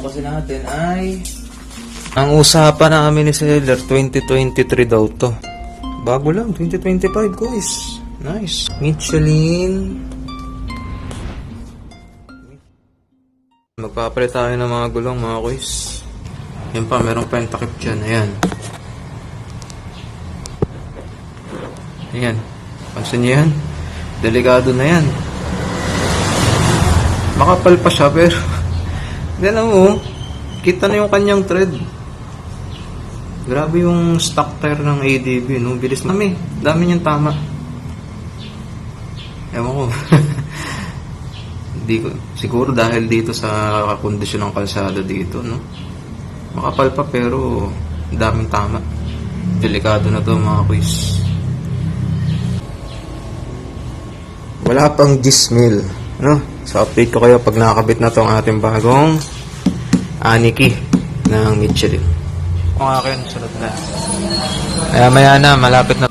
gulong kasi natin ay... Ang usapan namin ni seller, 2023 daw to. Bago lang, 2025 guys. Nice. Michelin. Magpapalit tayo ng mga gulong mga guys. Yan pa, merong pa yung takip dyan. Ayan. Ayan. Pansin nyo yan? Delikado na yan. Makapal pa siya pero gano'n mo, kita na yung kanyang thread. Grabe yung stock tire ng ADB, no? Bilis na. Dami niyang tama. Ewan ko. Siguro dahil dito sa kondisyon ng kalsada dito, no? Makapal pa pero daming tama. Delikado na to mga quiz. Wala pang 10 mil, no? So update ko kayo pag nakakabit na tong ating bagong Aniki ng Michelin. Kung akin, sunod na. Maya na, malapit na.